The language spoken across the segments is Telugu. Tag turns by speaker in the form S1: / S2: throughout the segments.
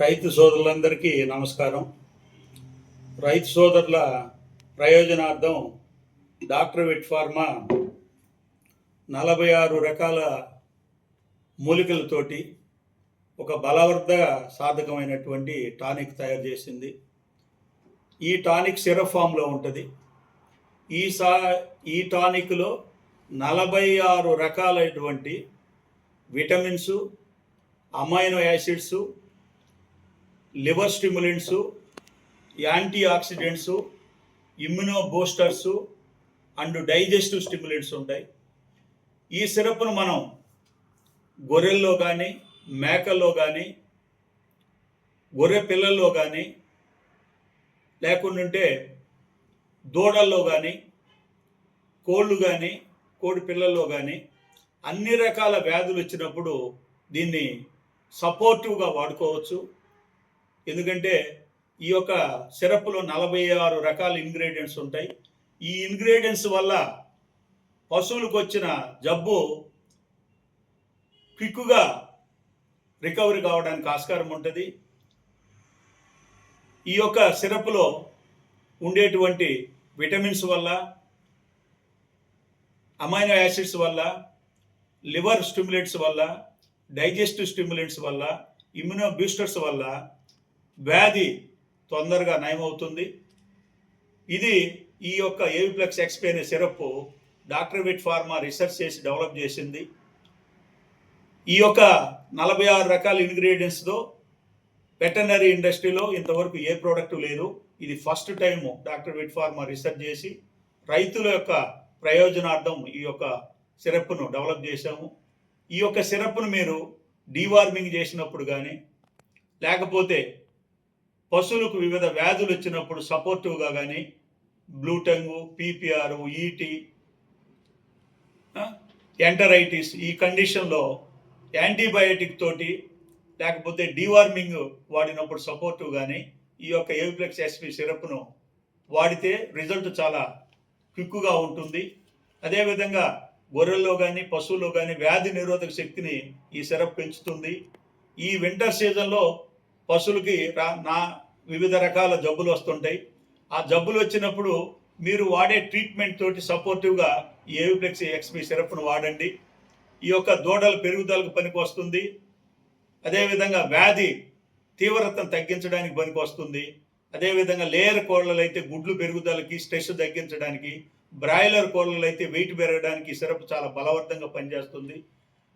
S1: రైతు సోదరులందరికీ నమస్కారం. రైతు సోదరుల ప్రయోజనార్థం డాక్టర్ విట్ ఫార్మా 46 రకాల మూలికలతోటి ఒక బలవర్ధక సాధకమైనటువంటి టానిక్ తయారు చేసింది. ఈ టానిక్ సిరప్ ఫామ్లో ఉంటుంది. ఈ టానిక్లో 46 రకాలైనటువంటి vitamins, amino acids, liver stimulants, antioxidants, immuno boosters and digestive stimulants ఉంటాయి. ఈ సిరప్ను మనం గొర్రెల్లో కానీ, మేకల్లో కానీ, గొర్రె పిల్లల్లో కానీ, లేకుంటే దూడల్లో కానీ, కోళ్ళు కానీ, కోడి పిల్లల్లో కానీ అన్ని రకాల వ్యాధులు వచ్చినప్పుడు దీన్ని సపోర్టివ్గా వాడుకోవచ్చు. ఎందుకంటే ఈ యొక్క సిరప్లో 46 రకాల ఇంగ్రీడియంట్స్ ఉంటాయి. ఈ ఇంగ్రీడియంట్స్ వల్ల పశువులకు వచ్చిన జబ్బు క్విక్గా రికవరీ కావడానికి ఆస్కారం ఉంటుంది. ఈ యొక్క సిరప్లో ఉండేటువంటి విటమిన్స్ వల్ల, అమైనో యాసిడ్స్ వల్ల, లివర్ స్టిమ్యులెంట్స్ వల్ల, డైజెస్టివ్ స్టిమ్యులెంట్స్ వల్ల, ఇమ్యూనో బూస్టర్స్ వల్ల వ్యాధి తొందరగా నయమవుతుంది. ఇది ఈ యొక్క ఏవిప్లెక్స్ ఎక్స్పీ అనే సిరప్ డాక్టర్ విట్ ఫార్మా రీసెర్చ్ చేసి డెవలప్ చేసింది. ఈ యొక్క 46 రకాల ఇంగ్రీడియంట్స్తో వెటర్నరీ ఇండస్ట్రీలో ఇంతవరకు ఏ ప్రోడక్ట్ లేదు. ఇది ఫస్ట్ టైం డాక్టర్ విట్ ఫార్మా రీసెర్చ్ చేసి రైతుల యొక్క ప్రయోజనార్థం ఈ యొక్క సిరప్ను డెవలప్ చేశాము. ఈ యొక్క సిరప్ను మీరు డీవార్మింగ్ చేసినప్పుడు కానీ, లేకపోతే పశువులకు వివిధ వ్యాధులు వచ్చినప్పుడు సపోర్టివ్గా కానీ, బ్లూటంగు, పీపీఆర్, ఈటీ, ఎంటరైటిస్ ఈ కండిషన్లో యాంటీబయాటిక్ తోటి లేకపోతే డీవార్మింగ్ వాడినప్పుడు సపోర్టివ్ కానీ ఈ యొక్క ఏవిప్లెక్స్ ఎస్పీ సిరప్ను వాడితే రిజల్ట్ చాలా క్విక్గా ఉంటుంది. అదేవిధంగా గొర్రెల్లో కానీ, పశువుల్లో కానీ వ్యాధి నిరోధక శక్తిని ఈ సిరప్ పెంచుతుంది. ఈ వింటర్ సీజన్లో పశువులకి వివిధ రకాల జబ్బులు వస్తుంటాయి. ఆ జబ్బులు వచ్చినప్పుడు మీరు వాడే ట్రీట్మెంట్ తోటి సపోర్టివ్గా ఈ ఏవిప్లెక్స్ ఎక్స్పీ సిరప్ను వాడండి. ఈ యొక్క దూడల పెరుగుదలకు పనికి వస్తుంది. అదేవిధంగా వ్యాధి తీవ్రతను తగ్గించడానికి పనికి వస్తుంది. అదేవిధంగా లేయర్ కోళ్ళలు అయితే గుడ్లు పెరుగుదలకి, స్ట్రెస్ తగ్గించడానికి, బ్రాయిలర్ కోళ్ళలు అయితే వెయిట్ పెరగడానికి ఈ సిరప్ చాలా బలవర్ధంగా పనిచేస్తుంది.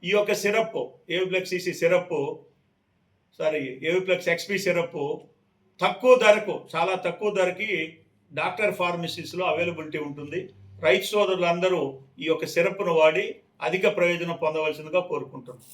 S1: ఈ యొక్క సిరప్ ఏవిప్లెక్స్ ఏవిప్లెక్స్ ఎక్స్పీ సిరప్ తక్కువ ధరకు, చాలా తక్కువ ధరకి డాక్టర్ ఫార్మసీస్లో అవైలబిలిటీ ఉంటుంది. రైతు సోదరులందరూ ఈ యొక్క సిరప్ను వాడి అధిక ప్రయోజనం పొందవలసిందిగా కోరుకుంటున్నాను.